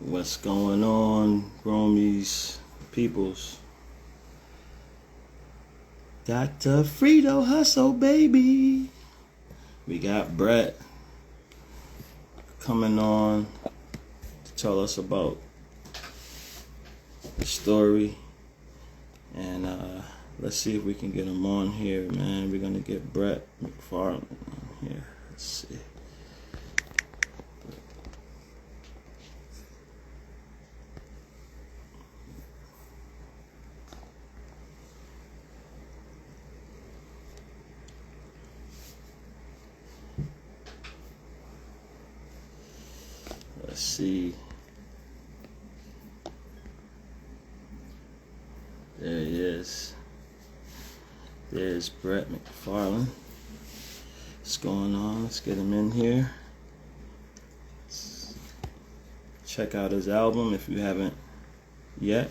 What's going on, Gromies, peoples? Dr. Frito Hustle, baby. We got Brett coming on to tell us about the story. And let's see if we can get him on here, man. We're going to get Brett McFarland on here. Let's see. Let's see. There he is. There's Brett McFarland. What's going on? Let's get him in here. Check out his album if you haven't yet.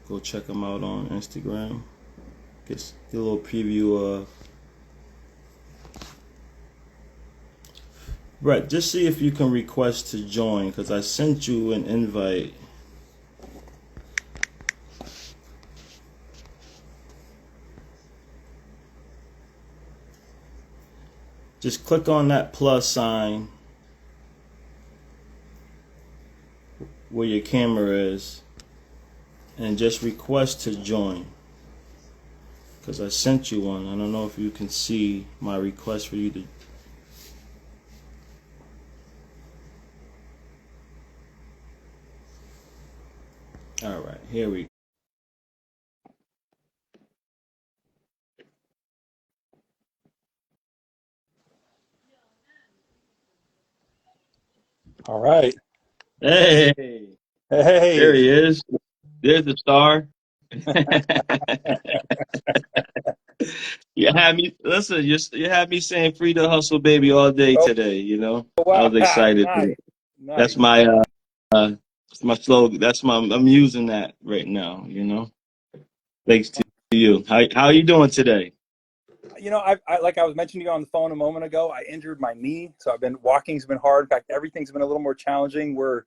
Go check him out on Instagram. Get a little preview of. Brett, just see if you can request to join, because I sent you an invite. Just click on that plus sign where your camera is and just request to join, because I sent you one. I don't know if you can see my request for you to. All right, here we go. All right. Hey, there Hey. he is. There's the star. You had me listen. You had me saying "Free the Hustle, baby" all day Oh, today. You know, I wow. was excited. Nice. That's Nice. my that's my slogan. That's my I'm using that right now. You know, thanks to you. How are you doing today? I like I was mentioning to you on the phone a moment ago, I injured my knee, so I've been walking's been hard. In fact, everything's been a little more challenging. We're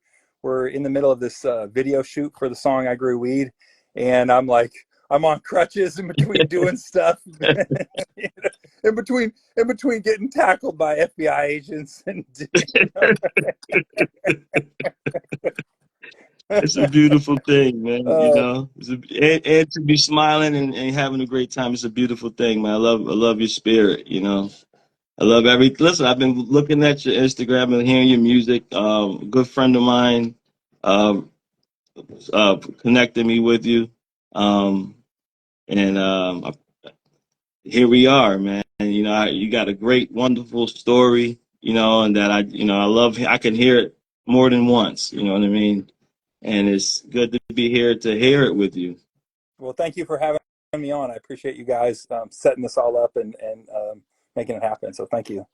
in the middle of this video shoot for the song "I Grew Weed," and I'm on crutches in between doing stuff, in between getting tackled by FBI agents and It's a beautiful thing, man. You uh, know, and to be smiling and having a great time. It's a beautiful thing, man. I love your spirit. You know. I love every. Listen, I've been looking at your Instagram and hearing your music. A good friend of mine uh, connected me with you, um, and here we are, man. And, you know, you got a great, wonderful story. You know, and that I love. I can hear it more than once. You know what I mean? And it's good to be here to hear it with you. well, thank you for having me on. I appreciate you guys setting this all up and making it happen. So thank you.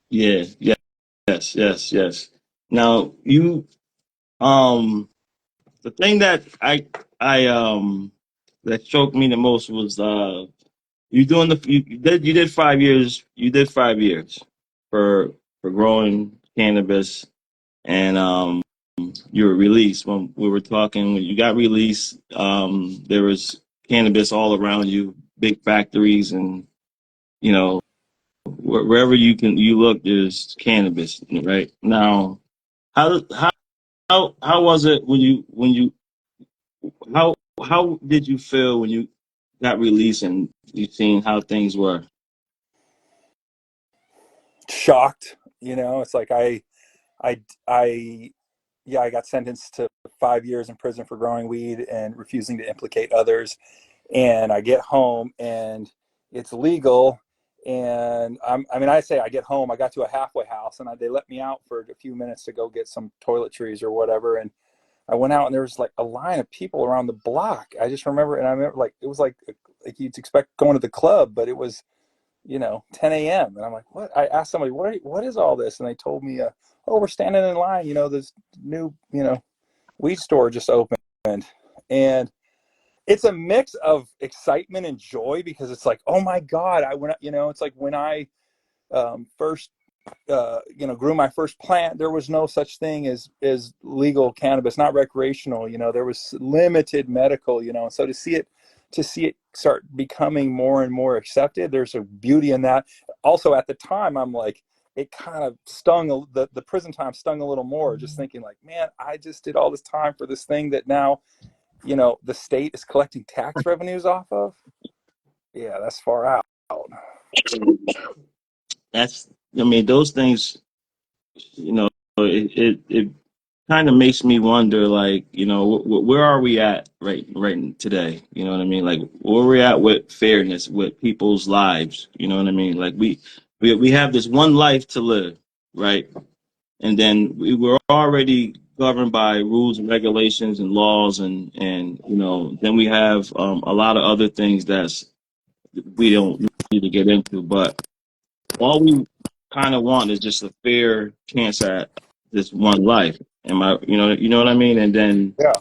Yeah, yeah, yes. Now you um the thing that I that choked me the most was you did 5 years, for growing cannabis, and you were released. When we were talking, when you got released, there was cannabis all around you, big factories, and you know, wherever you look, there's cannabis. Right now, how how how was it how how did you feel when you got released and you seen how things were? Shocked, it's like I, I, yeah, I got sentenced to 5 years in prison for growing weed and refusing to implicate others. And I get home and it's legal. And I say I get home, I got to a halfway house and they let me out for a few minutes to go get some toiletries or whatever. And I went out and there was like a line of people around the block. I just remember, and I remember like, it was like you'd expect going to the club, but it was 10 a.m. And I'm like, what? I asked somebody, what is all this? And they told me, oh, we're standing in line. This new, weed store just opened. And it's a mix of excitement and joy because it's like, oh my God, I went, it's like when I first grew my first plant, there was no such thing as legal cannabis, not recreational. There was limited medical. And so to see it start becoming more and more accepted, there's a beauty in that. Also, at the time, I'm like, it kind of stung, the prison time stung a little more, just thinking like, man, I just did all this time for this thing that now, the state is collecting tax revenues off of. Yeah, that's far out. That's, I mean, those things, you know, it kind of makes me wonder, like, where are we at right today? You know what I mean? Like, where we at with fairness, with people's lives? You know what I mean? Like, we have this one life to live, right? And then we're already governed by rules and regulations and laws, and then we have a lot of other things that's we don't need to get into, but all we kind of want is just a fair chance at this one life. Am I, you know what I mean? And then Yeah.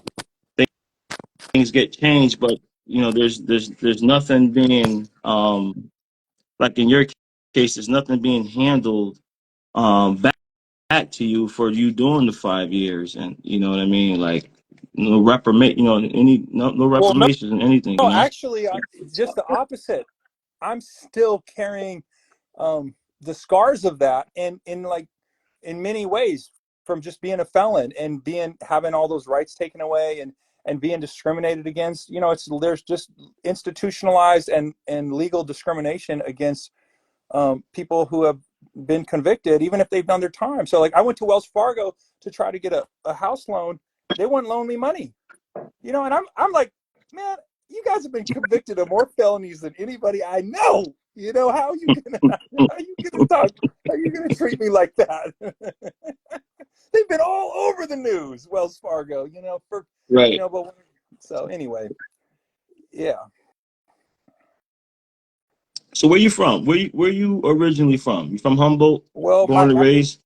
things get changed, but there's nothing being like in your case, there's nothing being handled back to you for you doing the 5 years, and you know what I mean, like no reprimand, no Well, no, reformations and anything, no, actually, just the opposite. I'm still carrying the scars of that, and in many ways, from just being a felon and having all those rights taken away, and being discriminated against. There's just institutionalized and legal discrimination against people who have been convicted, even if they've done their time. So, like, I went to Wells Fargo to try to get a house loan. They wouldn't loan me money. And I'm like, man, you guys have been convicted of more felonies than anybody I know. How are you gonna talk? How are you gonna treat me like that? They've been all over the news, Wells Fargo. For right. but so anyway, yeah. So where you from? Where you originally from? You from Humboldt, Well, born and raised?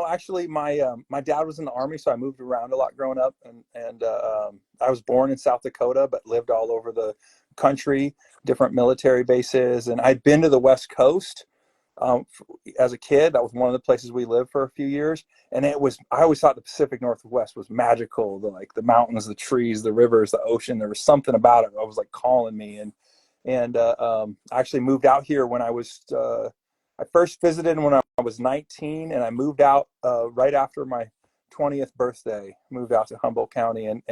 actually, my dad was in the army, so I moved around a lot growing up, and I was born in South Dakota, but lived all over the country, different military bases, and I'd been to the West Coast as a kid. That was one of the places we lived for a few years, and I always thought the Pacific Northwest was magical. The mountains, the trees, the rivers, the ocean. There was something about it. I was like calling me, and I actually moved out here when I first visited when I was 19, and I moved out right after my 20th birthday. Moved out to Humboldt County, and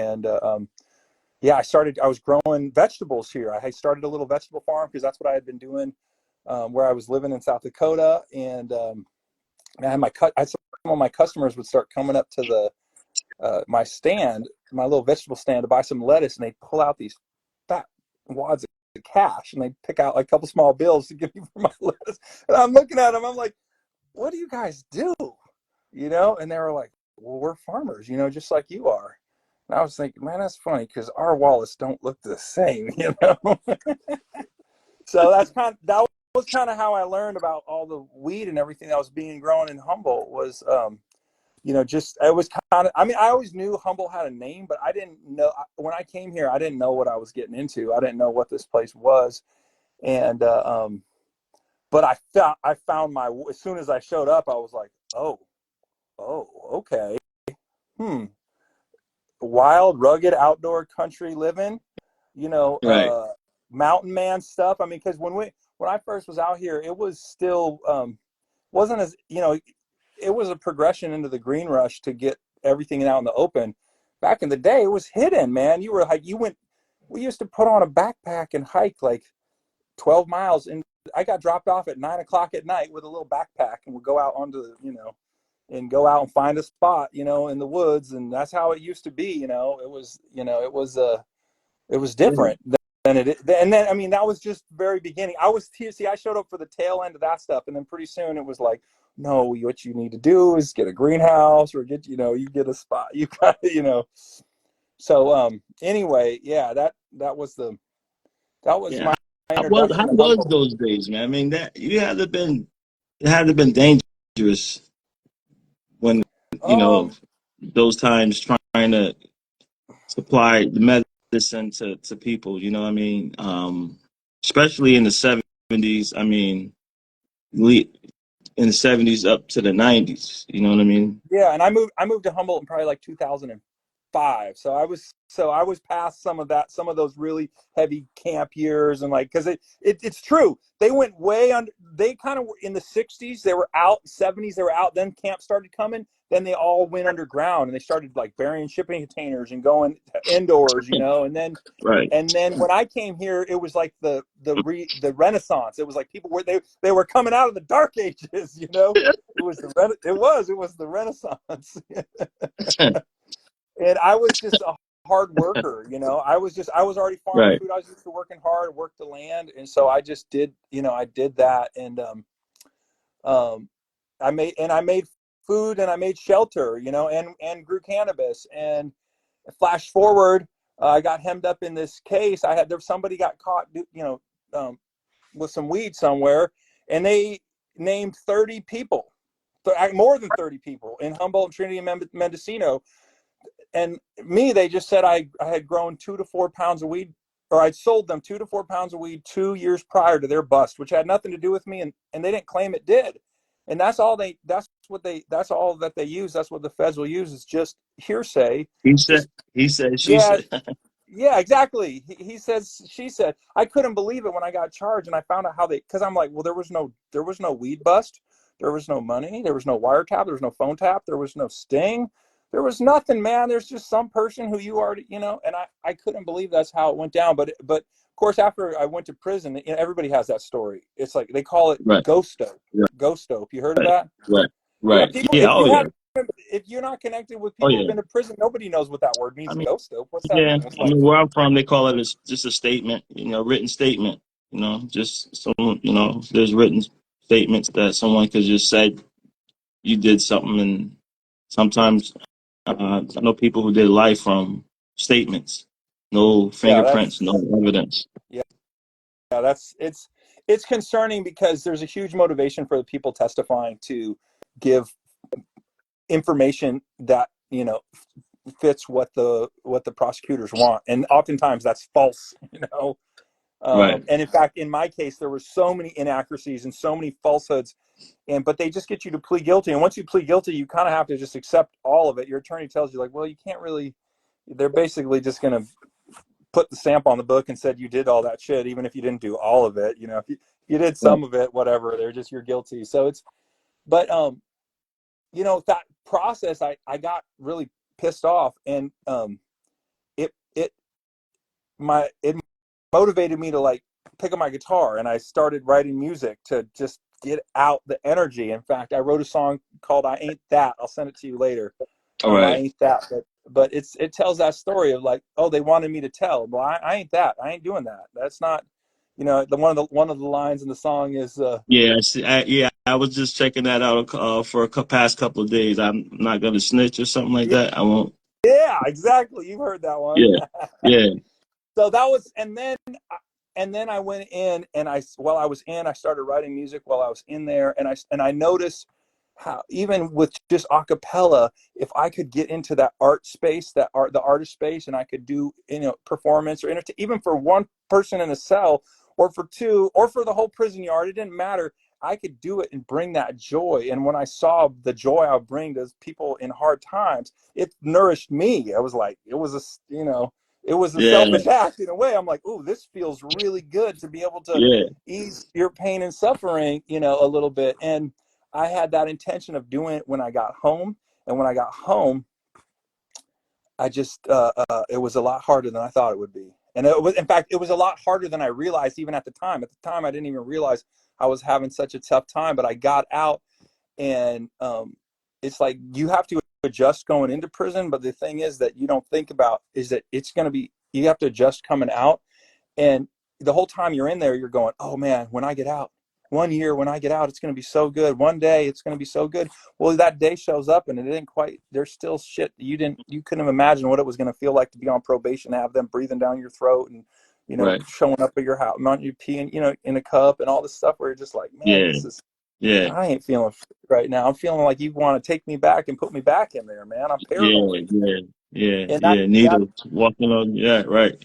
yeah, I was growing vegetables here. I started a little vegetable farm because that's what I had been doing where I was living in South Dakota, and I had some of my customers would start coming up to my stand, my little vegetable stand, to buy some lettuce, and they pull out these fat wads of cash, and they pick out like a couple small bills to give me for my lettuce. And I'm looking at them, I'm like, what do you guys do? And they were like, well, we're farmers, just like you are. And I was thinking, man, that's funny because our wallets don't look the same. So that was kind of how I learned about all the weed and everything that was being grown in Humboldt. Was just it was kind of. I mean, I always knew Humboldt had a name, but I didn't know when I came here. I didn't know what I was getting into. I didn't know what this place was, and but I found my, as soon as I showed up, I was like, oh, okay, hmm, wild, rugged, outdoor country living, you know, Right. uh, mountain man stuff. I mean, because when I first was out here, it was still wasn't as it was a progression into the green rush to get everything out in the open. Back in the day, it was hidden, man. We used to put on a backpack and hike like 12 miles, and I got dropped off at 9 o'clock at night with a little backpack, and would go out onto and go out and find a spot, in the woods, and that's how it used to be. It was Yeah. different than it. And then, I mean, that was just very beginning. I showed up for the tail end of that stuff, and then pretty soon it was like, no, what you need to do is get a greenhouse, or you get a spot. You got, So anyway, yeah, that was Yeah. my How introduction to was Humboldt. those days, man? I mean, that you had to been it had to been dangerous when you know Um, those times trying to supply the medicine to people. You know what I mean? Especially in the 70s. I mean, in the 70s up to the 90s. You know what I mean? Yeah, and I moved to Humboldt in probably like 2005. So I was past some of that, some of those really heavy camp years, and like, because it's true, they went way under. They kind of were in the 60s. They were out. 70s they were out. Then camp started coming. Then they all went underground and they started like burying shipping containers and going indoors, and then Right. and then when I came here, it was like the Renaissance. It was like people were they were coming out of the Dark Ages. It was the Renaissance. And I was just a hard worker. I was already farming Right. food. I was used to working hard, worked the land, and so I just did. I did that, and um, I made food and I made shelter. And grew cannabis. And flash forward, I got hemmed up in this case. Somebody got caught, um, with some weed somewhere, and they named 30 people, more than 30 people in Humboldt and Trinity and Mendocino. And me, they just said I had grown 2 to 4 pounds of weed, or I'd sold them 2 to 4 pounds of weed 2 years prior to their bust, which had nothing to do with me, and they didn't claim it did. And that's all that they use. That's what the feds will use, is just hearsay. He said, Just, he said, she yeah, said. yeah, exactly. He says, she said. I couldn't believe it when I got charged, and I found out because I'm like, well, there was no weed bust, there was no money, there was no wiretap, there was no phone tap, there was no sting, there was nothing, man. There's just some person who you already, and I couldn't believe that's how it went down. But of course, after I went to prison, everybody has that story. It's like they call it Right. ghost dope. Ghost dope. You heard of Right. that? Right. Yeah, Right. people. Yeah. Oh yeah. If you're not connected with Oh people who've yeah. been to prison, nobody knows what that word I means. mean, Ghost dope. What's that yeah. mean? It's I like, mean, where I'm from, they call it just a statement. Written statement. Just someone. There's written statements that someone could just say you did something, and sometimes I know people who did life from statements, no yeah, fingerprints, no evidence. yeah, it's concerning, because there's a huge motivation for the people testifying to give information that fits what the prosecutors want, and oftentimes that's false. Right. And in fact, in my case, there were so many inaccuracies and so many falsehoods, but they just get you to plead guilty. And once you plead guilty, you kind of have to just accept all of it. Your attorney tells you, like, well, you can't really. They're basically just going to put the stamp on the book and said you did all that shit, even if you didn't do all of it. If you did Right. some of it, whatever, they're just, you're guilty. So it's, but that process, I got really pissed off, and it it it motivated me to like pick up my guitar, and I started writing music to just get out the energy. In fact, I wrote a song called "I Ain't That." I'll send it to you later. All I right. ain't that, but it tells that story of like, oh, they wanted me to tell. Well, I ain't that. I ain't doing that. That's not, the one of the lines in the song is, Yeah. Yeah. I was just checking that out for past couple of days. I'm not gonna snitch or something like yeah, that. I won't. yeah, exactly. You've heard that one. Yeah. Yeah. So that was, and then I went in, and while I was in, I started writing music while I was in there, and I noticed how, even with just a cappella, if I could get into that art space, the artist space, and I could do, performance, or even for one person in a cell, or for two, or for the whole prison yard, it didn't matter. I could do it and bring that joy. And when I saw the joy I would bring to people in hard times, it nourished me. I was like, it was a Yeah. selfish act in a way. I'm like, ooh, this feels really good to be able to Yeah. ease your pain and suffering, a little bit. And I had that intention of doing it when I got home. And when I got home, I just, it was a lot harder than I thought it would be. And in fact, it was a lot harder than I realized even at the time. At the time, I didn't even realize I was having such a tough time, but I got out, and it's like you have to adjust going into prison. But the thing is that you don't think about is that you have to adjust coming out. And the whole time you're in there, you're going, oh man, when I get out, one year when I get out, it's going to be so good. One day it's going to be so good. Well, that day shows up, and it didn't quite, there's still shit you couldn't imagine what it was going to feel like to be on probation, have them breathing down your throat, and, Right. showing up at your house, not you peeing, in a cup, and all this stuff, where you're just like, man, Yeah. this is, Yeah. I ain't feeling right now. I'm feeling like you want to take me back and put me back in there, man. I'm Yeah. paranoid. Yeah. Yeah. And that, Yeah. that Needles walking on. Yeah. Right.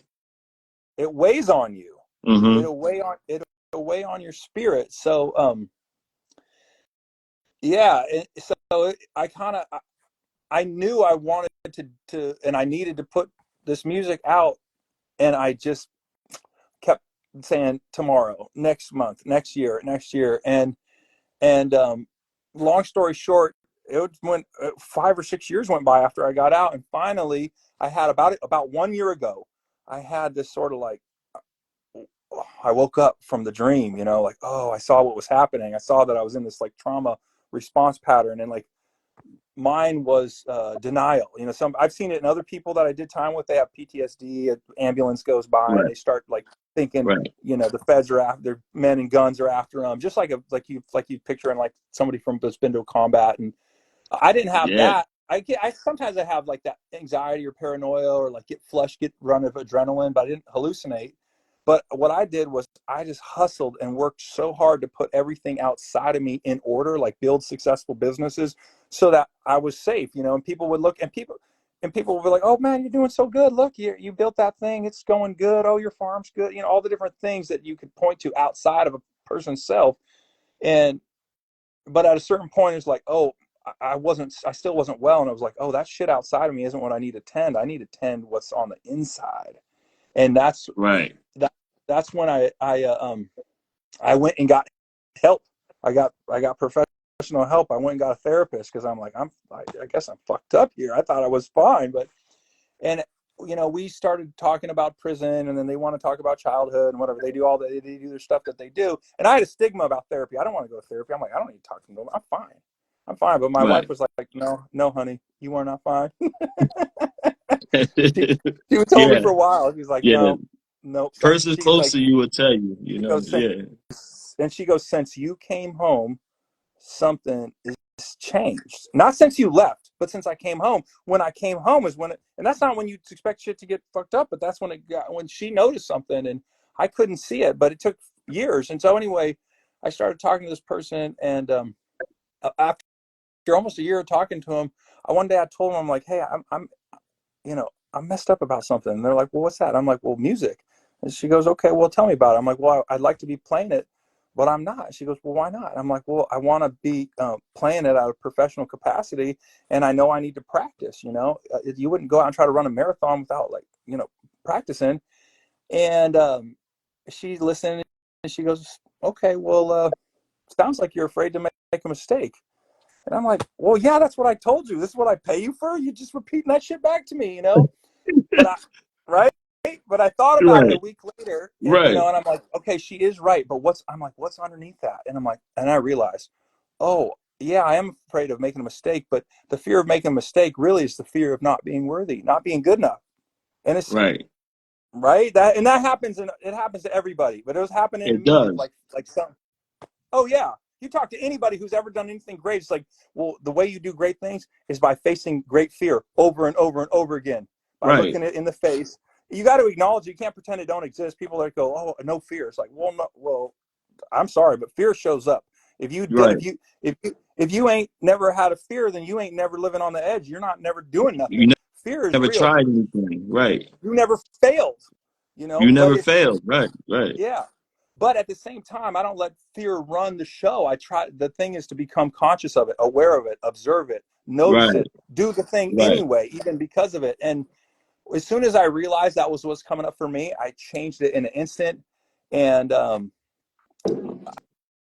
it weighs on you. Mm-hmm. It'll weigh on your spirit. So yeah. And so I kind of, I knew I wanted and I needed to put this music out, and I just kept saying tomorrow, next month, next year, and long story short, it went 5 or 6 years went by after I got out, and finally, I had about 1 year ago, I had this sort of like, I woke up from the dream, like, oh, I saw what was happening. I saw that I was in this like trauma response pattern, and like mine was denial. I've seen it in other people that I did time with. They have PTSD. An ambulance goes by and Right. they start like thinking, Right. the feds are after their men and guns are after them, just like you picture in like somebody from that's been to a combat. And I didn't have Yeah. that. I sometimes I have like that anxiety or paranoia or like get run of adrenaline, but I didn't hallucinate. But what I did was I just hustled and worked so hard to put everything outside of me in order, like build successful businesses so that I was safe, and people would look, and people would be like, "Oh man, you're doing so good. Look, you built that thing. It's going good. Oh, your farm's good." All the different things that you could point to outside of a person's self. And but at a certain point, it's like, oh, I still wasn't well. And I was like, oh, that shit outside of me isn't what I need to tend. I need to tend what's on the inside. And Right. that's when I went and got help. I got professional help. I went and got a therapist because I'm like, I guess I'm fucked up here. I thought I was fine, and we started talking about prison, and then they want to talk about childhood and whatever. They do their stuff that they do. And I had a stigma about therapy. I don't want to go to therapy. I'm like, I don't need to talk to them. I'm fine. But my wife Right. was like, no, honey, you are not fine. she, she told me Yeah. for a while. She's like, Yeah. no, nope. Person She's close like, to you will tell you, she goes, yeah. she goes, since you came home, something is changed. Not since you left, but since I came home. When I came home is when and that's not when you expect shit to get fucked up, but that's when she noticed something, and I couldn't see it, but it took years. And so anyway, I started talking to this person, and after almost a year of talking to him, one day I told him, I'm like, hey, I'm messed up about something. And they're like, well, what's that? I'm like, well, music. And she goes, okay, well, tell me about it. I'm like, well, I'd like to be playing it, but I'm not. She goes, well, why not? I'm like, well, I want to be playing it at a professional capacity, and I know I need to practice. You wouldn't go out and try to run a marathon without practicing. And she listened, and she goes, okay, well, sounds like you're afraid to make a mistake. And I'm like, well, yeah, that's what I told you. This is what I pay you for. You just repeating that shit back to me. But right? But I thought about it a Right. week later, and Right. and I'm like, okay, she is right. But what's underneath that? And I'm like, and I realized, oh, yeah, I am afraid of making a mistake, but the fear of making a mistake really is the fear of not being worthy, not being good enough. And it's Right. right that happens, and it happens to everybody. But it was happening to It me, does. like some. Oh yeah, you talk to anybody who's ever done anything great. It's like, well, the way you do great things is by facing great fear over and over and over again, by Right. looking it in the face. You got to acknowledge it. You can't pretend it don't exist. People that go, oh, no fear. It's like, well, no, well, I'm sorry, but fear shows up. If you Right. if you ain't never had a fear, then you ain't never living on the edge. You're not never doing You nothing. Fear is never real. tried anything. Right. You never failed. You But never it's failed. Right. Right. yeah. But at the same time, I don't let fear run the show. The thing is to become conscious of it, aware of it, observe it, notice Right. it, do the thing Right. anyway, even because of it. And as soon as I realized that was what's coming up for me, I changed it in an instant. And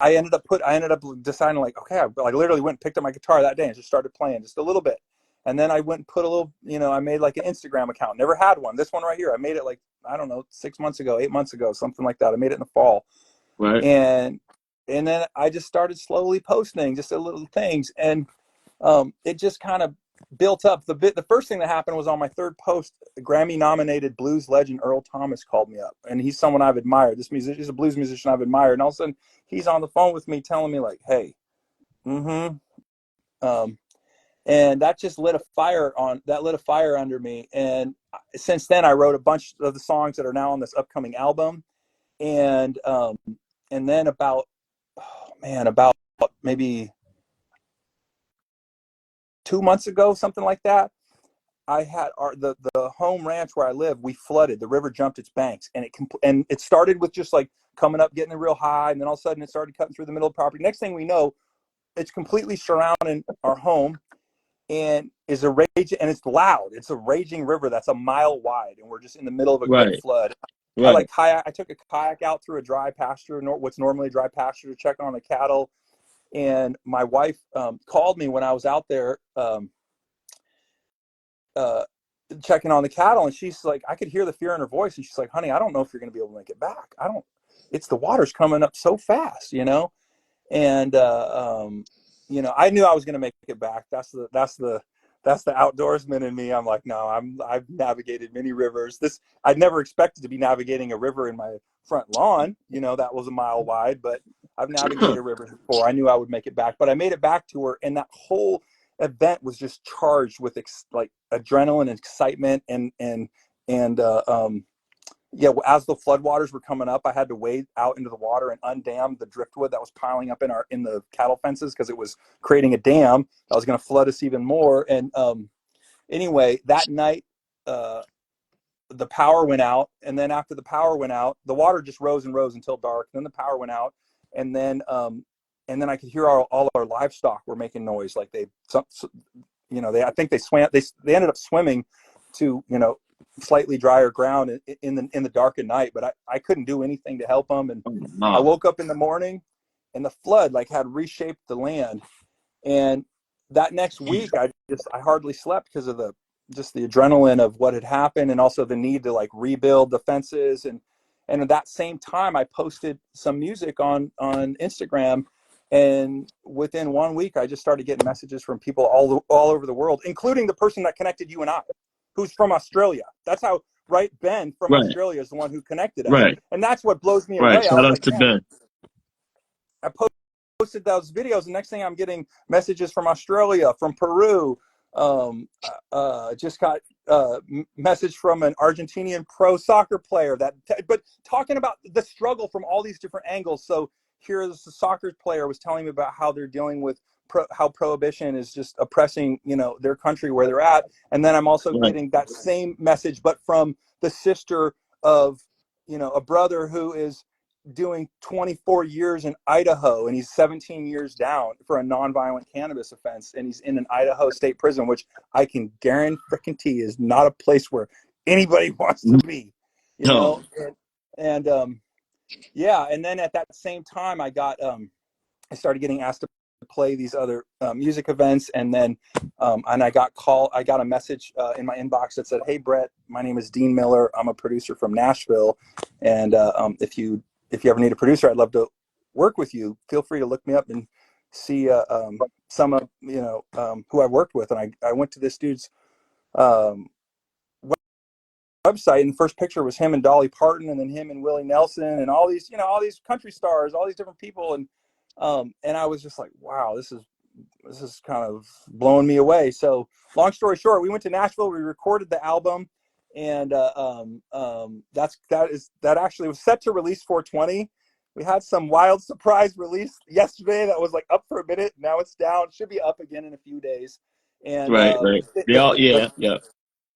I ended up deciding, like, okay, I literally went and picked up my guitar that day and just started playing just a little bit. And then I went and put a little, I made like an Instagram account. Never had one. This one right here, I made it like, I don't know, 6 months ago, 8 months ago, something like that. I made it in the fall. Right. And then I just started slowly posting just a little things, and it just kind of built up. The first thing that happened was on my third post, Grammy nominated blues legend Earl Thomas called me up, and he's someone I've admired. This musician is a blues musician I've admired, and all of a sudden he's on the phone with me telling me like, hey, mm-hmm. Um, and that just lit a fire under me. And since then I wrote a bunch of the songs that are now on this upcoming album. And then about maybe 2 months ago, something like that, I had the home ranch where I live. We flooded. The river jumped its banks, and it started with just like coming up, getting real high, and then all of a sudden it started cutting through the middle of the property. Next thing we know, it's completely surrounding our home, and is a rage, and it's loud. It's a raging river that's a mile wide, and we're just in the middle of a great Right. flood. I Right. like kayak. I took a kayak out through a dry pasture, what's normally dry pasture, to check on the cattle. And my wife called me when I was out there uh, checking on the cattle, and she's like, I could hear the fear in her voice, and she's like, "Honey, I don't know if you're going to be able to make it back. I don't. It's the water's coming up so fast, you know." And I knew I was going to make it back. That's the outdoorsman in me. I'm like, no, I've navigated many rivers. I'd never expected to be navigating a river in my front lawn. That was a mile wide, but I've navigated rivers before. I knew I would make it back, but I made it back to her, and that whole event was just charged with like adrenaline and excitement, and yeah, as the floodwaters were coming up, I had to wade out into the water and undam the driftwood that was piling up in the cattle fences, because it was creating a dam that was going to flood us even more. And anyway, that night, uh, the power went out, and then after the power went out, the water just rose and rose until dark. Then the power went out, and then I could hear all our livestock were making noise, like I think they swam. They ended up swimming to slightly drier ground in the dark at night, but I couldn't do anything to help them. And Oh, I no. woke up in the morning, and the flood like had reshaped the land. And that next week, I hardly slept because of the adrenaline of what had happened, and also the need to like rebuild the fences. And at that same time, I posted some music on Instagram, and within 1 week, I just started getting messages from people all over the world, including the person that connected you and I, who's from Australia. That's how, right? Ben from Right. Australia is the one who connected us, Right. and that's what blows me Right. away. I Shout was out like, to man, Ben. I posted those videos, and next thing I'm getting messages from Australia, from Peru. Just got a message from an Argentinian pro soccer player but talking about the struggle from all these different angles. So here, the soccer player was telling me about how they're dealing with how prohibition is just oppressing, their country where they're at. And then I'm also Right. getting that same message, but from the sister of, a brother who is doing 24 years in Idaho, and he's 17 years down for a nonviolent cannabis offense, and he's in an Idaho state prison, which I can guarantee is not a place where anybody wants to be, No. and yeah. And then at that same time, I started getting asked to play these other music events, and then and I got a message in my inbox that said, "Hey Brett, my name is Dean Miller. I'm a producer from Nashville, and if you ever need a producer, I'd love to work with you. Feel free to look me up and see some of who I worked with." And I went to this dude's um, website, and the first picture was him and Dolly Parton, and then him and Willie Nelson, and all these country stars, all these different people. And I was just like, wow, this is kind of blowing me away. So long story short, we went to Nashville, we recorded the album, and that actually was set to release 420. We had some wild surprise release yesterday that was like up for a minute. Now it's down. It should be up again in a few days. And Right. Right. They all. but Yeah. Yeah.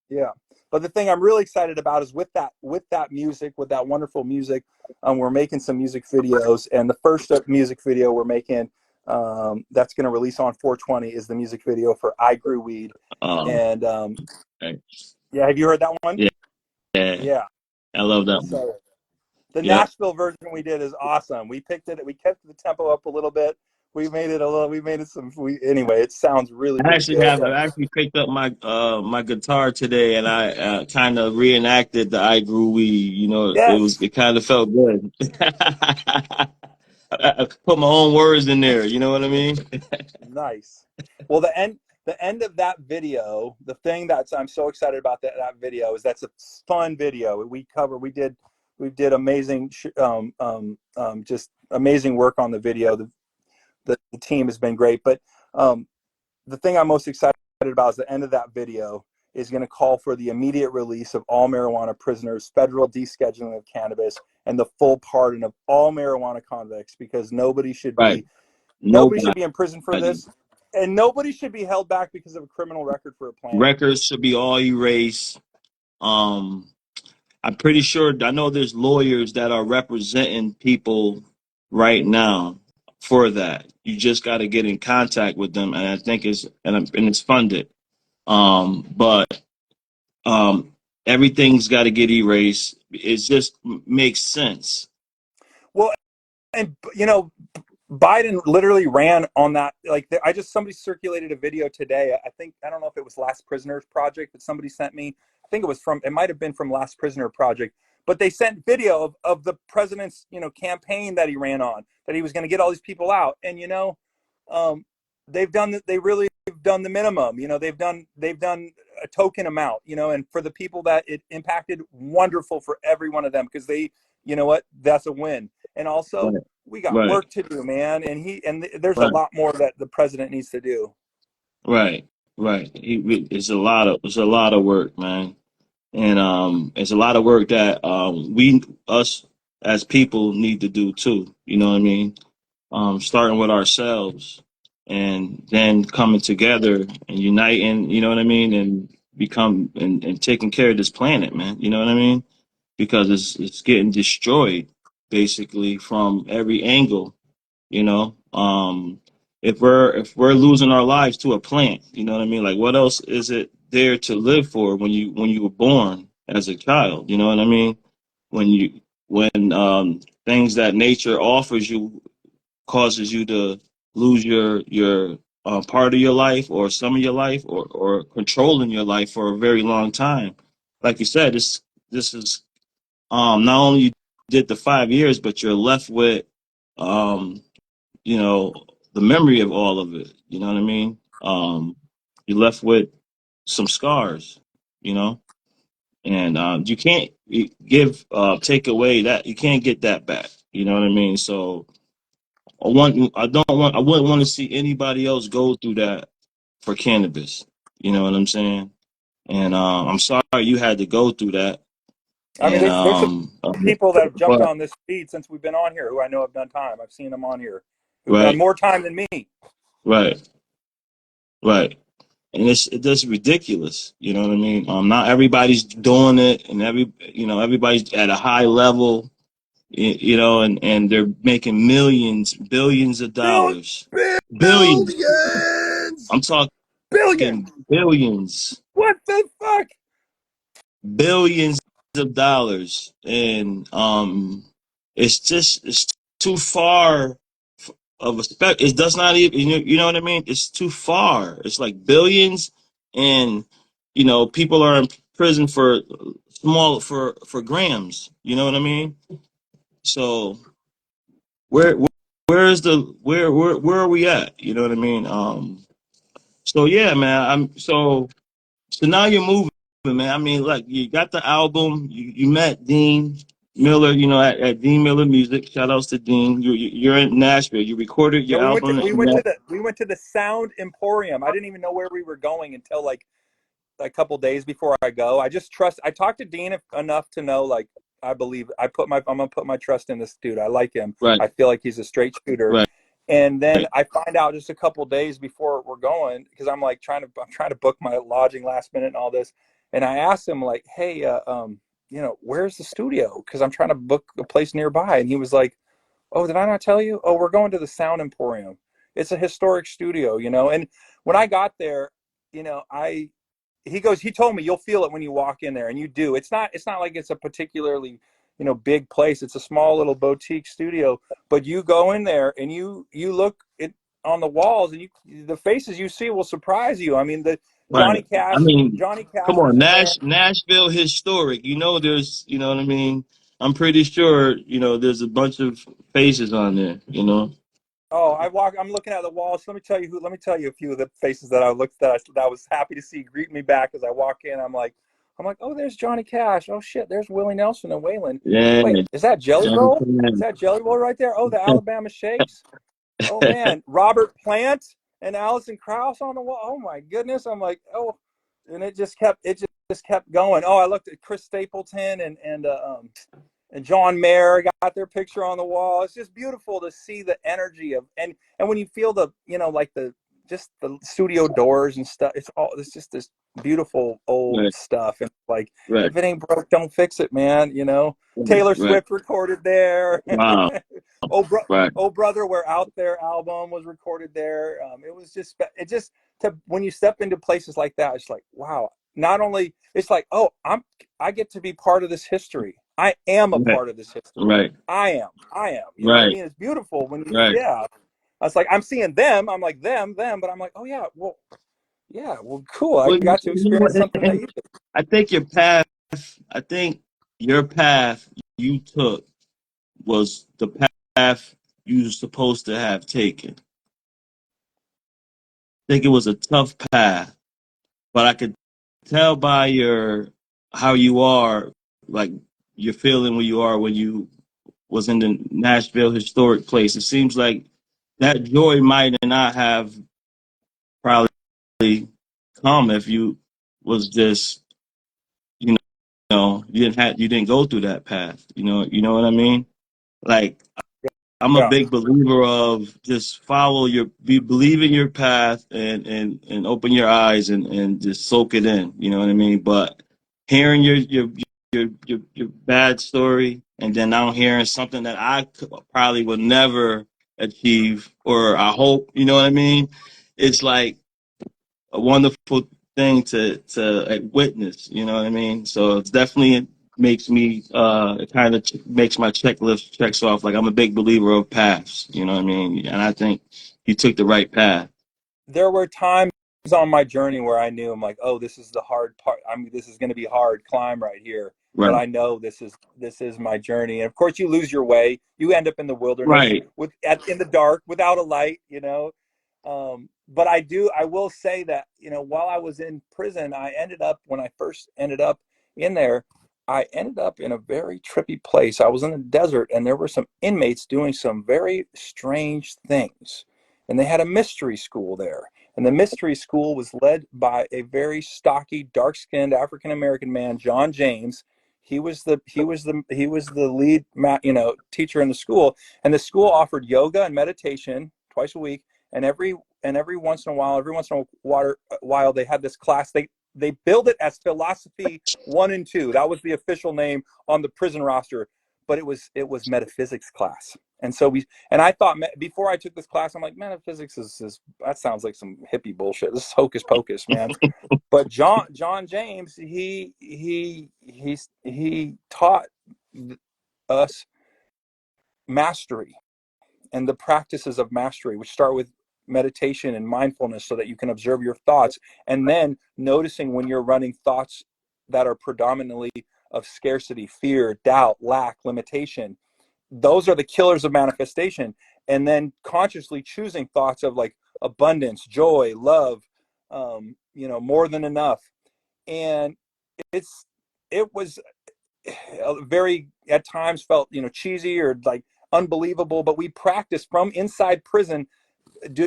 yeah, but the thing I'm really excited about is with that music, with that wonderful music, we're making some music videos, and the first music video we're making, that's going to release on 420, is the music video for "I Grew Weed." Um. And Right. yeah, have you heard that one? Yeah. Yeah. Yeah. I love that one. So the Yep. Nashville version we did is awesome. We picked it. We kept the tempo up a little bit. We made it a little. We made it some. Anyway, it sounds really, I really actually good. have. I actually picked up my guitar today, and I kind of reenacted the "I Grew Weed." Yes. It kind of felt good. I put my own words in there. You know what I mean? Nice. Well, the end of that video, the thing that's I'm so excited about that video is that's a fun video. We did amazing, just amazing work on the video. The team has been great, but um, the thing I'm most excited about is the end of that video is going to call for the immediate release of all marijuana prisoners, federal descheduling of cannabis, and the full pardon of all marijuana convicts, because nobody should Right. be Nobody Nobody. should be in prison for this, and nobody should be held back because of a criminal record for a plant. Records should be all erased. Um, I'm pretty sure. I know there's lawyers that are representing people right now. for that. You just got to get in contact with them, and I think and it's funded. But um, everything's got to get erased. It just makes sense. Well, and Biden literally ran on that. Like, I just somebody circulated a video today. I think I don't know if it was Last Prisoner Project that somebody sent me. I think it was from. It might have been from Last Prisoner Project, but they sent video of the president's campaign that he ran on, that he was going to get all these people out, and um, they really have done the minimum. They've done a token amount. And for the people that it impacted, wonderful for every one of them, because they, what, that's a win. And also, Right, we got right, work to do, man. There's a right, lot more that the president needs to do. right, right. It's a lot of work, man. And it's a lot of work that we us as people need to do too. You know what I mean? Starting with ourselves and then coming together and uniting. You know what I mean? And and taking care of this planet, man. You know what I mean? Because it's getting destroyed basically from every angle. You know, if we're losing our lives to a plant, you know what I mean? Like, what else is it there to live for when you were born as a child? You know what I mean? When you when things that nature offers you causes you to lose your part of your life or some of your life or controlling your life for a very long time. Like you said, this is not only you did the 5 years, but you're left with um you know, the memory of all of it. You know what I mean? You're left with some scars, you know, and you can't take away that. You can't get that back. You know what I mean? So I wouldn't want to see anybody else go through that for cannabis. You know what I'm saying? And I'm sorry you had to go through that. I mean, And there's some people that have jumped but on this feed since we've been on here who I know have done time. I've seen them on here who've done right, more time than me. right, right. And it's just ridiculous. You know what I mean? Not everybody's doing it, and everybody's at a high level. You know, and they're making millions, billions of Bill, dollars, billions. billions, I'm talking billions. billions, What the fuck? billions of dollars, and it's too far of a spec. It does not even you know what I mean. It's too far. It's like billions, and people are in prison for for grams. You know what I mean? So where where is the where are we at? You know what I mean? So yeah, man. So now you're moving, man. I mean, like you got the album. You met Dean Miller. At Dean Miller Music. Shout outs to Dean. You're in Nashville. You recorded Yeah, your we went to album we in went that. to the we went to the Sound Emporium. I didn't even know where we were going until like a couple days before I go. I talked to Dean enough to know, like, I believe I'm gonna put my trust in this dude. I like him. Right, I feel like he's a straight shooter. right, And then right, I find out just a couple days before we're going, because I'm trying to book my lodging last minute and all this. And I asked him, like, hey, where's the studio? Because I'm trying to book a place nearby. And he was like, oh, did I not tell you? Oh, we're going to the Sound Emporium. It's a historic studio, And when I got there, I he told me you'll feel it when you walk in there, and you do. It's not like it's a particularly, big place. It's a small little boutique studio, but you go in there and you look it on the walls, and the faces you see will surprise you. I mean, the right. I mean, Johnny come Cash on, was in there. Nashville historic. There's, you know what I mean. I'm pretty sure, there's a bunch of faces on there. Oh, I'm looking at the walls. Let me tell you a few of the faces that I looked that I was happy to see greet me back as I walk in. I'm like, oh, there's Johnny Cash. Oh shit, there's Willie Nelson and Waylon. Yeah, Wait, is that Jelly Johnny Roll? Is Cash. that Jelly Roll right there? Oh, the Alabama Shakes. Oh man, Robert Plant and Alison Krauss on the wall. Oh my goodness. I'm like, oh, and it just kept going. Oh, I looked at Chris Stapleton and John Mayer got their picture on the wall. It's just beautiful to see the energy of and when you feel the like just the studio doors and stuff. It's just this beautiful old Right. stuff. And like, Right. if it ain't broke, don't fix it, man. You know, Right. Taylor Right. Swift recorded there. Wow. oh, bro, Right. oh brother, we're out there album was recorded there. It was just, it just, when you step into places like that, it's like, wow. Not only it's like, oh, I get to be part of this history. I am a Right. part of this history. Right. I am. You know what I Right. mean? It's beautiful when you, Right. yeah. I was like, I'm seeing them. I'm like them, but I'm like, oh yeah, well, cool. I Well, got to you know what? experience something that you did. I think your path. I think your path you took was the path you were supposed to have taken. I think it was a tough path, but I could tell by your how you are, like you're feeling where you are when you was in the Nashville historic place. It seems like that joy might not have probably come if you was just you you didn't go through that path. You know what I mean? Like I'm a Yeah, big believer of just believe in your path and open your eyes and just soak it in. You know what I mean? But hearing your bad story and then now hearing something that probably would never achieve or I hope, you know what I mean? It's like a wonderful thing to like, witness. You know what I mean? So it's definitely makes me it kind of makes my checklist checks off. Like I'm a big believer of paths. You know what I mean? And I think you took the right path. there were times on my journey where I knew I'm like, oh, this is the hard part. I mean, this is going to be hard climb right here. But Right. I know this is my journey. And of course, you lose your way. You end up in the wilderness Right. in the dark without a light. You know, but I will say that while I was in prison, when I first ended up in there, I ended up in a very trippy place. I was in the desert, and there were some inmates doing some very strange things, and they had a mystery school there. And the mystery school was led by a very stocky, dark-skinned African American man, John James. He was the lead teacher in the school, and the school offered yoga and meditation twice a week. And every once in a while, they had this class. They billed it as philosophy 1 and 2. That was the official name on the prison roster, but it was metaphysics class. And I thought, before I took this class, I'm like, metaphysics is that sounds like some hippie bullshit. This is hocus pocus, man. But John James, he taught us mastery and the practices of mastery, which start with meditation and mindfulness so that you can observe your thoughts, and then noticing when you're running thoughts that are predominantly of scarcity, fear, doubt, lack, limitation. Those are the killers of manifestation. And then consciously choosing thoughts of like abundance, joy, love, more than enough. And it's it was very, at times, felt cheesy or like unbelievable, but we practiced from inside prison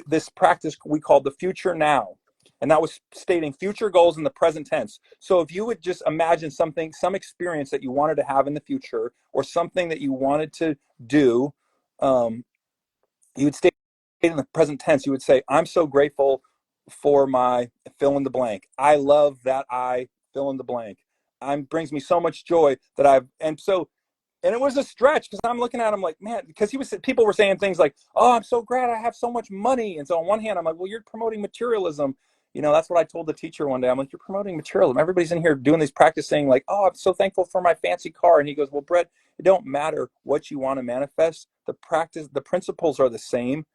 this practice we called the future now. And that was stating future goals in the present tense. So if you would just imagine some experience that you wanted to have in the future, or something that you wanted to do, um, you would state in the present tense. You would say, I'm so grateful for my fill in the blank. I love that I fill in the blank. Brings me so much joy that and it was a stretch, because I'm looking at him like, man, because people were saying things like, oh, I'm so glad I have so much money. And so on one hand, I'm like, well, you're promoting materialism. That's what I told the teacher one day. I'm like, you're promoting materialism. Everybody's in here doing these practicing like, oh, I'm so thankful for my fancy car. And he goes, well, Brett, it don't matter what you want to manifest. The principles are the same.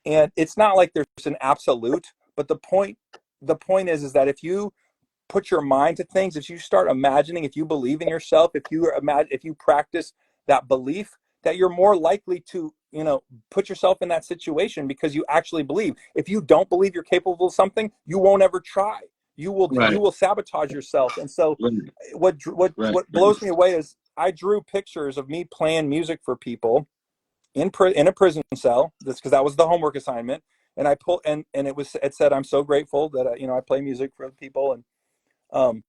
And it's not like there's an absolute, but the point is that if you put your mind to things, if you start imagining, if you believe in yourself, if you practice that belief, that you're more likely to put yourself in that situation, because you actually believe. If you don't believe you're capable of something, you won't ever try. You Right. will sabotage yourself. And so Right. what Right. blows me away is I drew pictures of me playing music for people in a prison cell. That's because that was the homework assignment. And I pulled, and it said, I'm so grateful that I play music for people. And um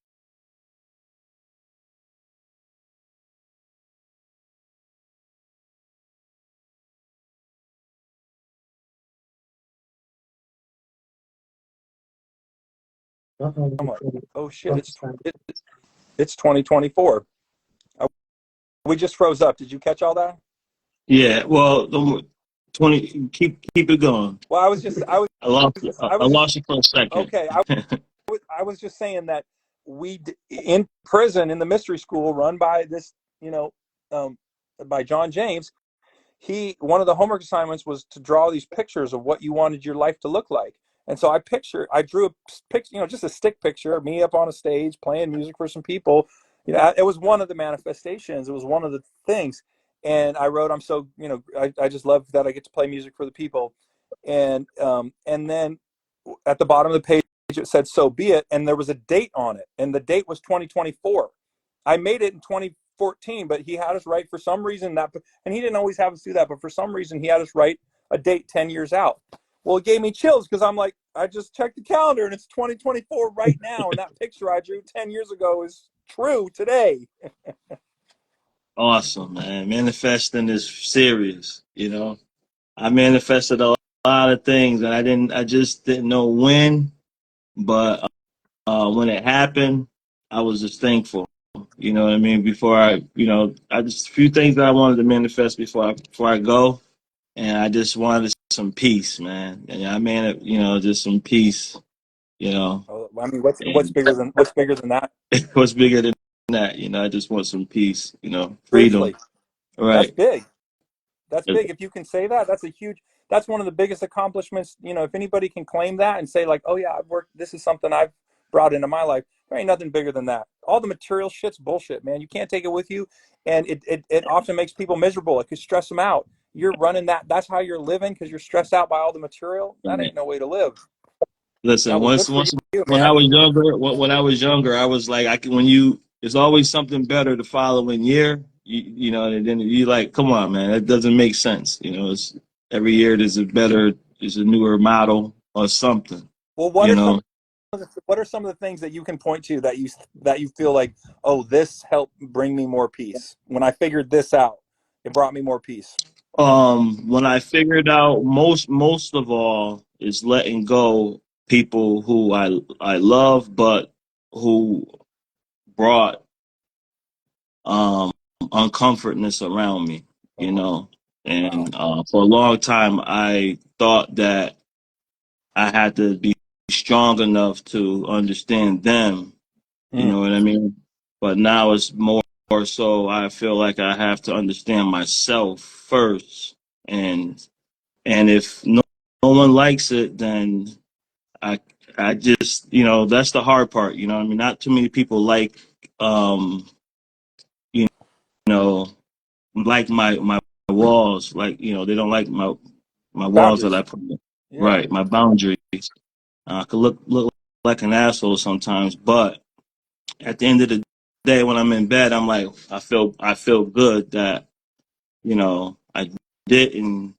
I'm like, oh shit, it's 2024. We just froze up. Did you catch all that? Yeah, well, 20, keep it going. Well, I was just I was I lost just I I was just lost you for a second. okay. I was just saying that in prison in the mystery school run by this, you know, um, by John James. He one of the homework assignments was to draw these pictures of what you wanted your life to look like. And so I drew a picture, just a stick picture of me up on a stage playing music for some people. It was one of the manifestations. It was one of the things. And I wrote, I'm so, I just love that I get to play music for the people. And then at the bottom of the page, it said, so be it. And there was a date on it. And the date was 2024. I made it in 2014, but he had us write for some reason and he didn't always have us do that, but for some reason he had us write a date 10 years out. Well, it gave me chills because I'm like, I just checked the calendar and it's 2024 right now. And that picture I drew 10 years ago is true today. Awesome, man. Manifesting is serious, I manifested a lot of things and I just didn't know when, but when it happened, I was just thankful. You know what I mean? Before I just a few things that I wanted to manifest before I go, and I just wanted some peace, man. And I mean, just some peace, you know. Oh, I mean, what's And bigger than that? what's bigger than that? I just want some peace, freedom. Truthfully, that's Right. big. That's big. If you can say that, that's one of the biggest accomplishments. If anybody can claim that and say like, oh yeah, I've worked, this is something I've brought into my life, there ain't nothing bigger than that. All the material shit's bullshit, man. You can't take it with you. And it often makes people miserable. It could stress them out. You're running that's how you're living because you're stressed out by all the material. That Right. ain't no way to live. Yeah, Listen, well, good for once you, when I man. was younger, I was like, it's always something better the following year. And then you like, come on, man, that doesn't make sense. It's every year there's a newer model or something. Well, You know, what are some of the things that you can point to that you feel like, oh, this helped bring me more peace when I figured this out, it brought me more peace. when I figured out most of all is letting go people who I love, but who brought um, uncomfortness around me, you Oh, know. wow. And for a long time, I thought that I had to be strong enough to understand them, you Mm. know what I mean? But now it's more so I feel like I have to understand myself first. And if no one likes it, then I I just, that's the hard part, I mean? Not too many people um, you know, like my walls, like they don't like my walls that I Boundaries. put in. Yeah. Right, my boundaries. I could look like an asshole sometimes, but at the end of the day, when I'm in bed, I'm like, I feel good that I didn't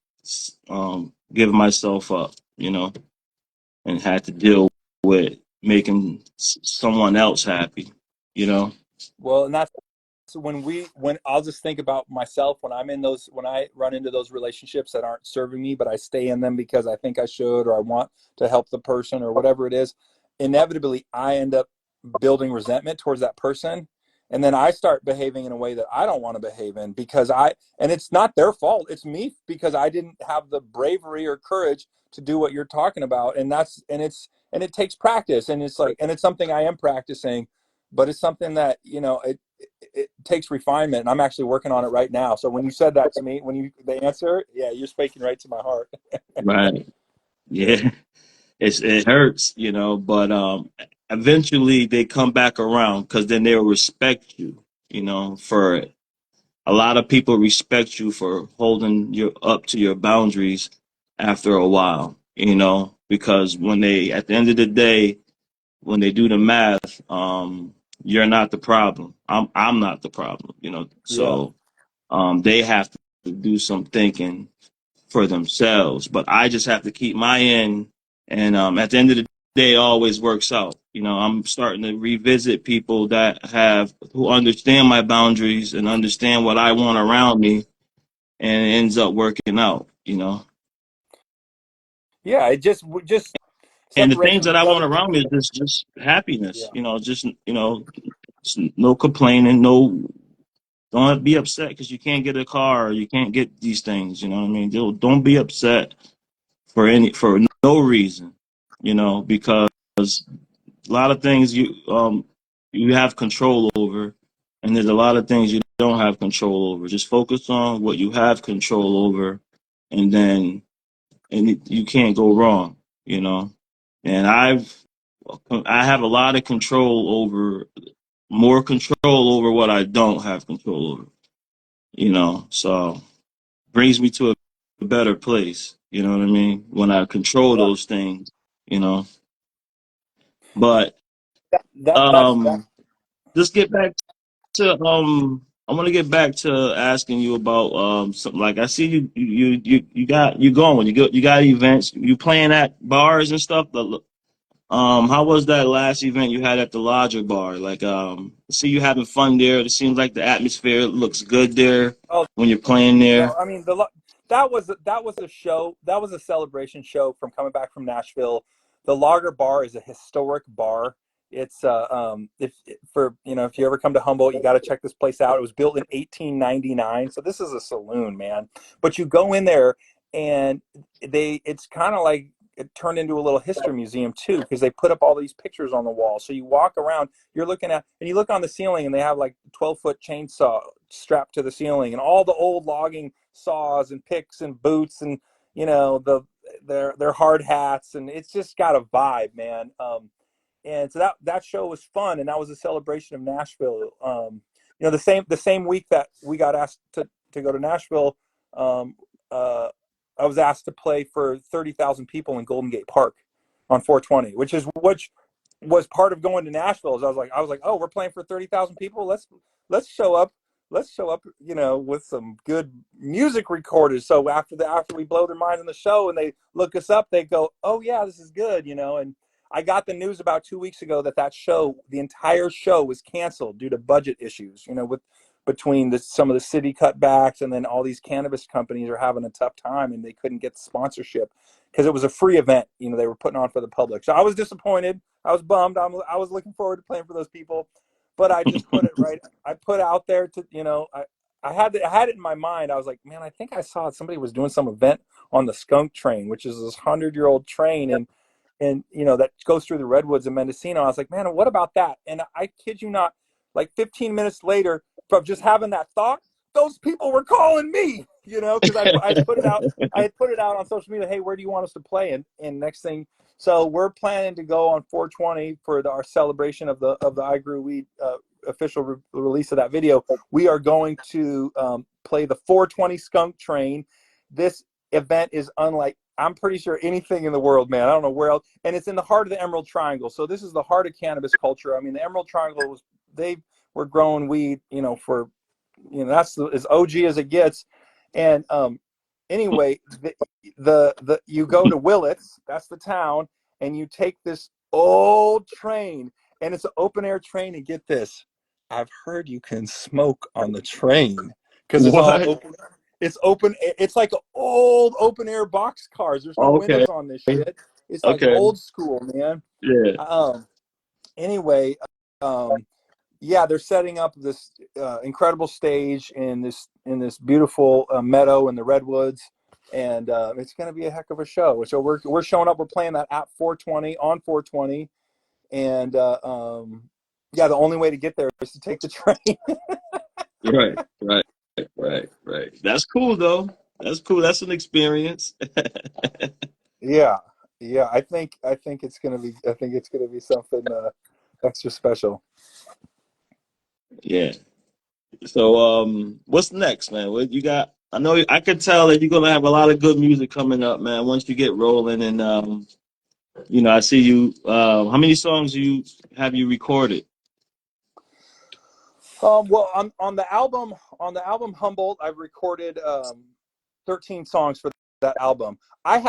give myself up, and had to deal with making someone else happy, you know. Well, and that's when I'll just think about myself when I run into those relationships that aren't serving me, but I stay in them because I think I should or I want to help the person or whatever it is. Inevitably, I end up building resentment towards that person, and then I start behaving in a way that I don't want to behave in and it's not their fault. It's me because I didn't have the bravery or courage to do what you're talking about, and it takes practice, and it's something I am practicing, but it's something that it takes refinement, and I'm actually working on it right now. So when you said that to me, the answer, yeah, you're speaking right to my heart. Right. Yeah. Yeah. It hurts, but eventually they come back around because then they'll respect you, for it. A lot of people respect you for holding you up to your boundaries after a while, because at the end of the day, when they do the math, you're not the problem. I'm not the problem, Yeah. So they have to do some thinking for themselves. But I just have to keep my end, and at the end of the day, it always works out. I'm starting to revisit people who understand my boundaries and understand what I want around me, and it ends up working out. Yeah. It just And the things separation that I brother. want around me is just Yeah. happiness. Just no complaining, no don't be upset because you can't get a car or you can't get these things. You know what I mean? Don't be upset for no reason. Because a lot of things you have control over, and there's a lot of things you don't have control over. Just focus on what you have control over, and then you can't go wrong. You know, and I have a lot of control over more control over what I don't have control over. So brings me to a better place. You know what I mean? When I control Yeah. those things. You know, but That just get back to I want to get back to asking you about something like I see you going you got events you playing at bars and stuff. How was that last event you had at the Lodger Bar? Like see you having fun there. It seems like the atmosphere looks good there oh when you're playing no, there. I mean that was a show. That was a celebration show from coming back from Nashville. The Lager Bar is a historic bar. It's if for if you ever come to Humboldt, you got to check this place out. It was built in 1899, so this is a saloon, man. But you go in there and it's kind of like it turned into a little history museum too, because they put up all these pictures on the wall. So you walk around, you're looking at, and you look on the ceiling, and they have like 12-foot chainsaw strapped to the ceiling, and all the old logging saws and picks and boots, and their hard hats, and it's just got a vibe, man. And so that show was fun, and that was a celebration of Nashville. The same week that we got asked to go to Nashville, um, uh, I was asked to play for 30,000 people in Golden Gate Park on 420, which was part of going to Nashville. Is I was like, oh, we're playing for 30,000 people. Let's show up. Let's show up, with some good music recorders. So after we blow their mind in the show and they look us up, they go, oh yeah, this is good, and I got the news about 2 weeks ago that show, the entire show, was canceled due to budget issues. With between some of the city cutbacks, and then all these cannabis companies are having a tough time, and they couldn't get the sponsorship because it was a free event. They were putting on for the public. So I was disappointed. I was bummed. I was looking forward to playing for those people, but I just put it right. I put out there to I had it in my mind. I was like, man, I think I saw somebody was doing some event on the skunk train, which is this 100-year-old train, and that goes through the redwoods of Mendocino. I was like, man, what about that? And I kid you not, like 15 minutes later, from just having that thought, those people were calling me, because I put it out. I had put it out on social media. Hey, where do you want us to play? And next thing, so we're planning to go on 420 for our celebration of the I Grew Weed official release of that video. We are going to play the 420 Skunk Train. This event is unlike, I'm pretty sure, anything in the world, man. I don't know where else. And it's in the heart of the Emerald Triangle. So this is the heart of cannabis culture. I mean, the Emerald Triangle they were growing weed, for, that's as OG as it gets. And anyway, the you go to Willits, that's the town, and you take this old train, and it's an open air train. And get this, I've heard you can smoke on the train because it's all What? open. It's open. It's like old open air box cars. There's no Okay. windows on this shit. It's like Okay. old school, man. Yeah. Anyway, um, yeah, they're setting up this incredible stage in this beautiful meadow in the redwoods, and it's going to be a heck of a show. So we're showing up. We're playing that at 420 on 420, and yeah, the only way to get there is to take the train. Right. Right. Right. Right. That's cool though. That's cool. That's an experience. Yeah, yeah. I think it's gonna be something extra special. Yeah. So, what's next, man? What you got? I know I could tell that you're gonna have a lot of good music coming up, man. Once you get rolling, and I see you. How many songs you recorded? Well, on the album Humboldt, I've recorded 13 songs for that album.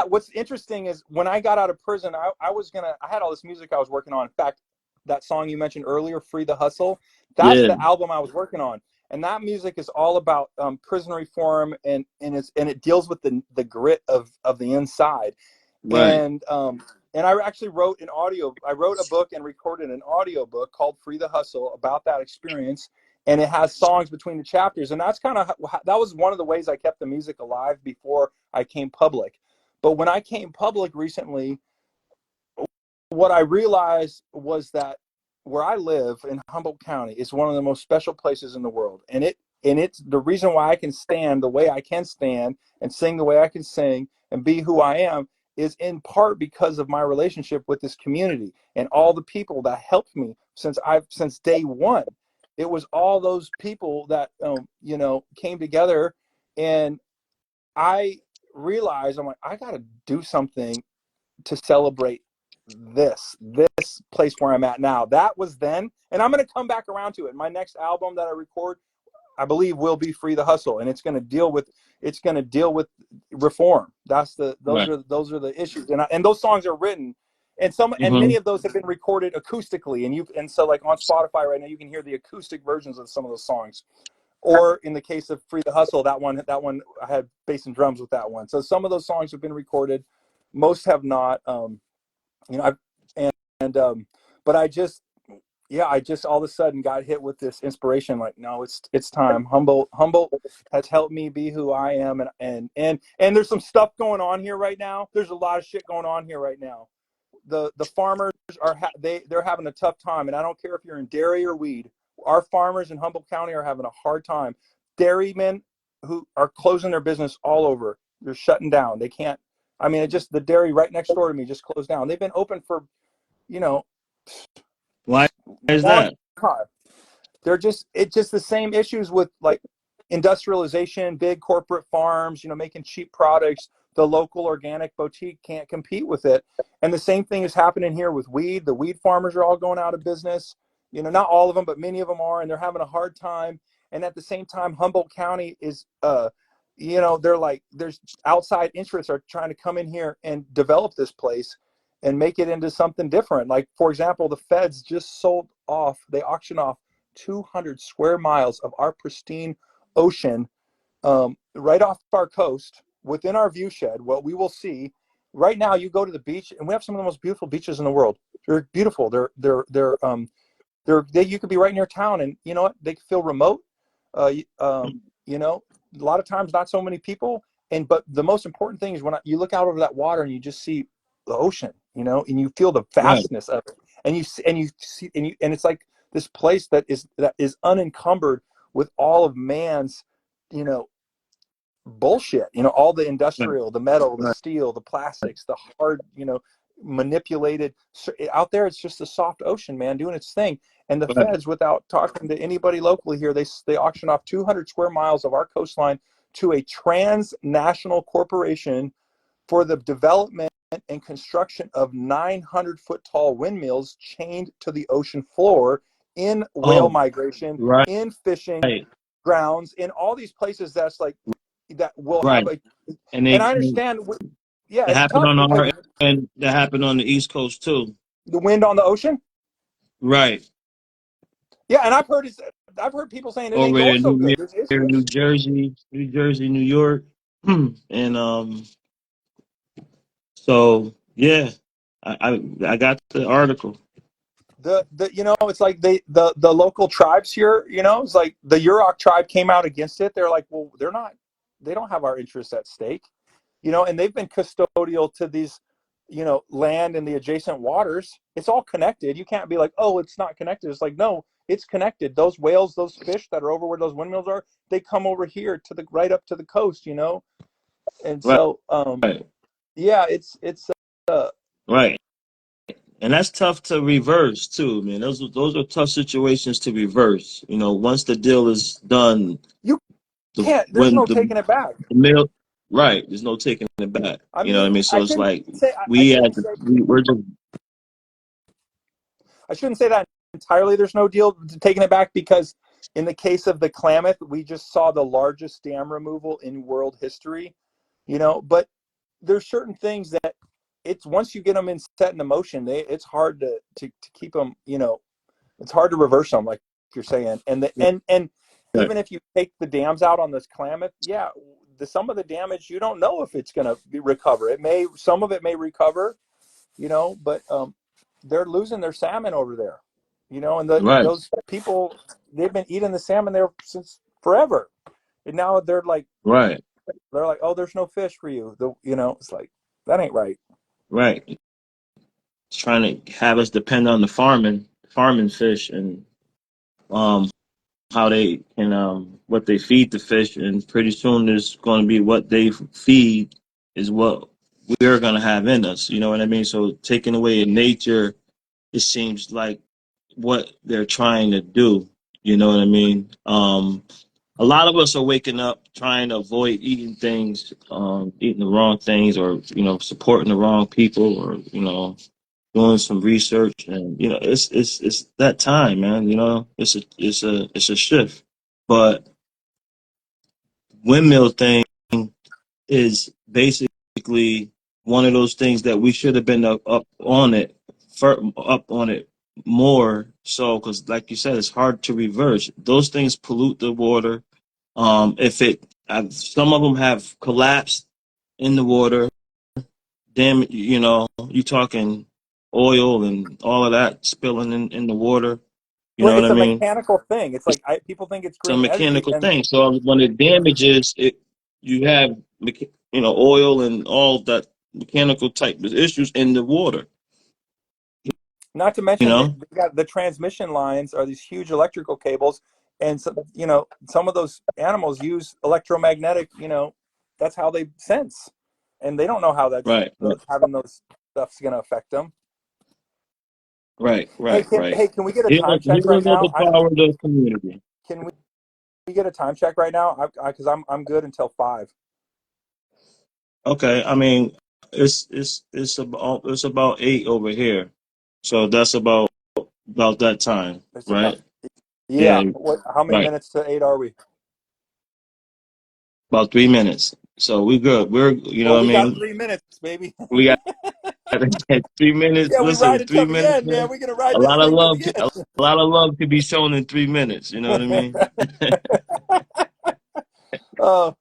What's interesting is when I got out of prison, I had all this music I was working on. In fact, that song you mentioned earlier, "Free the Hustle," that's Yeah. the album I was working on, and that music is all about prison reform, and it deals with the grit of the inside. Right. And and I actually wrote an audio. I wrote a book and recorded an audio book called "Free the Hustle" about that experience, and it has songs between the chapters. And that's kind of that was one of the ways I kept the music alive before I came public. But when I came public recently, what I realized was that where I live in Humboldt County is one of the most special places in the world, and it's the reason why I can stand the way I can stand and sing the way I can sing and be who I am is in part because of my relationship with this community and all the people that helped me since day one. It was all those people that came together, and I realized I'm like I got to do something to celebrate this place where I'm at now. That was then, and I'm going to come back around to it. My next album that I record, I believe, will be Free the Hustle, and it's going to deal with reform. That's the Right. those are the issues, and those songs are written, and Mm-hmm. many of those have been recorded acoustically, and so like on Spotify right now you can hear the acoustic versions of some of those songs. Or in the case of Free the Hustle, that one I had bass and drums with that one. So some of those songs have been recorded, most have not. I've and but I just all of a sudden got hit with this inspiration. Like, no, it's time. Humboldt has helped me be who I am, and there's some stuff going on here right now. There's a lot of shit going on here right now. The farmers they're having a tough time, and I don't care if you're in dairy or weed. Our farmers in Humboldt County are having a hard time. Dairymen who are closing their business all over. They're shutting down. They can't. I mean, the dairy right next door to me just closed down. They've been open for, you know, Why is long that? time. It's just the same issues with like industrialization, big corporate farms, making cheap products. The local organic boutique can't compete with it. And the same thing is happening here with weed. The weed farmers are all going out of business. Not all of them, but many of them are, and they're having a hard time. And at the same time, Humboldt County is they're like there's outside interests are trying to come in here and develop this place and make it into something different. Like, for example, the feds just they auctioned off 200 square miles of our pristine ocean, right off our coast within our view shed. What we will see right now, you go to the beach, and we have some of the most beautiful beaches in the world. They're beautiful. You could be right near town, and you know what? They feel remote. Uh, you know, a lot of times not so many people. But the most important thing is when you look out over that water and you just see the ocean, and you feel the Right. vastness of it, and it's like this place that is unencumbered with all of man's, you know, bullshit. All the Right. industrial, the metal, the steel, the plastics, the hard, manipulated out there. It's just a soft ocean, man, doing its thing. And the Right. feds, without talking to anybody locally here, they auction off 200 square miles of our coastline to a transnational corporation for the development and construction of 900-foot tall windmills chained to the ocean floor in whale Oh, migration, right. in fishing grounds, in all these places that will have Right. a. And And I understand, yeah, it it's happened tough on because our end. That happened on the East Coast too. the wind on the ocean. Right. Yeah, and I've heard people saying it ain't Over going in so good. There's New issues. Jersey, New York, and so yeah, I got the article. It's like the local tribes here, it's like the Yurok tribe came out against it. They're like, well, they don't have our interests at stake, and they've been custodial to these, land and the adjacent waters. It's all connected. You can't be like, oh, it's not connected. It's like, no, it's connected. Those whales, those fish that are over where those windmills are, they come over here to the right up to the coast, and Right. so yeah, it's uh Right. And that's tough to reverse too, man. Those are tough situations to reverse. Once the deal is done, you the can't, there's when no taking it back. the mill, right? There's no taking it back. I You know what I mean, mean? So it's like I we as shouldn't say we're just I shouldn't say that entirely. There's no deal taking it back, because in the case of the Klamath, we just saw the largest dam removal in world history. But there's certain things that it's once you get them set in motion, it's hard to keep them. It's hard to reverse them, like you're saying. And right, even if you take the dams out on this Klamath, yeah, some of the damage you don't know if it's going to recover. Some of it may recover, but they're losing their salmon over there, and Right, those people, they've been eating the salmon there since forever, and now right, they're like, oh, there's no fish for you. It's like, that ain't right. right. It's trying to have us depend on the farming fish, and um how they can what they feed the fish, and pretty soon there's going to be what they feed is what we're going to have in us. You know what I mean? So taking away in nature, it seems like what they're trying to do. You know what I mean? A lot of us are waking up trying to avoid eating things, eating the wrong things, or supporting the wrong people, or doing some research, and it's that time, man. It's a shift. But windmill thing is basically one of those things that we should have been up on it more so, because like you said, it's hard to reverse. Those things pollute the water. If it Some of them have collapsed in the water. Damn, you talking oil and all of that spilling in the water. You Well, know what it's I a mean? mechanical thing. It's like, people think it's It's a green energy, mechanical and thing. So when it damages it, you have oil and all that mechanical type of issues in the water. not to You mention that know? they got the transmission lines are these huge electrical cables, and so, some of those animals use electromagnetic. That's how they sense, and they don't know how Right, right, having those stuff's going to affect them. right, Hey, right, right. can we get a time check right Heroes of now? the power of the community. Can we get a time check right now? Because I'm good until 5. Okay, I mean it's about 8 over here, so that's about that time, It's about, right? yeah. Yeah, What? How many right. minutes to 8 are we? About 3 minutes. So we good. You know Well, what I we got mean? 3 minutes, baby. We got 3 minutes. Yeah, we Listen, ride with until three the minutes, end, man. man, We're gonna ride a this lot of thing to love, the a lot of love could be shown in 3 minutes. You know what I mean? end. Oh,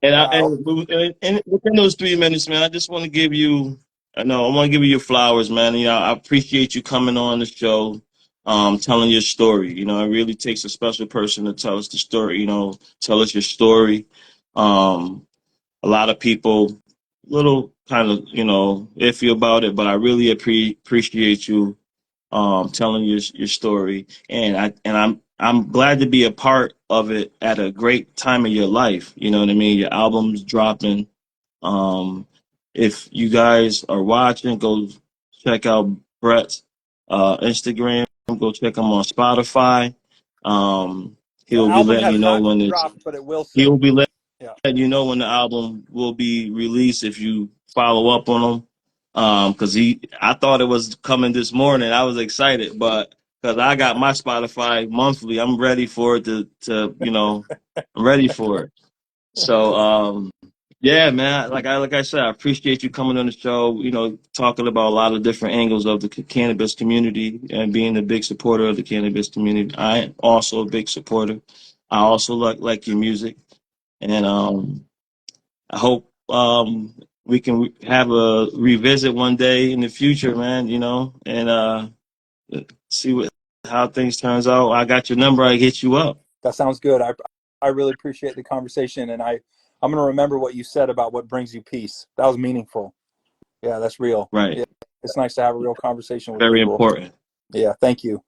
And wow. and within those 3 minutes, man, I just want to give you, I want to give you your flowers, man. I appreciate you coming on the show, telling your story. It really takes a special person to tell us the story. Tell us your story. Um, a lot of people, little kind of, iffy about it, but I really appreciate you telling your story, and I'm glad to be a part of it at a great time of your life. You know what I mean? Your album's dropping. Um, if you guys are watching, go check out Brett's Instagram. Go check him on Spotify. Um, The he'll be album letting you has know not when dropped, but it will he'll soon. be letting Yeah. when the album will be released if you follow up on him. Because I thought it was coming this morning. I was excited, but because I got my Spotify monthly, I'm ready for it I'm ready for it. So, yeah, man, like I said, I appreciate you coming on the show, talking about a lot of different angles of the cannabis community and being a big supporter of the cannabis community. I am also a big supporter. I also like your music. And I hope we can have a revisit one day in the future, man. And see how things turns out. I got your number. I hit you up. That sounds good. I really appreciate the conversation, and I'm gonna remember what you said about what brings you peace. That was meaningful. Yeah, that's real. Right. Yeah, it's nice to have a real conversation with Very people. important. Yeah, thank you.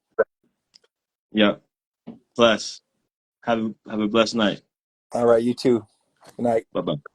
Yeah. Bless. Have a blessed night. All right, you too. Good night. Bye bye.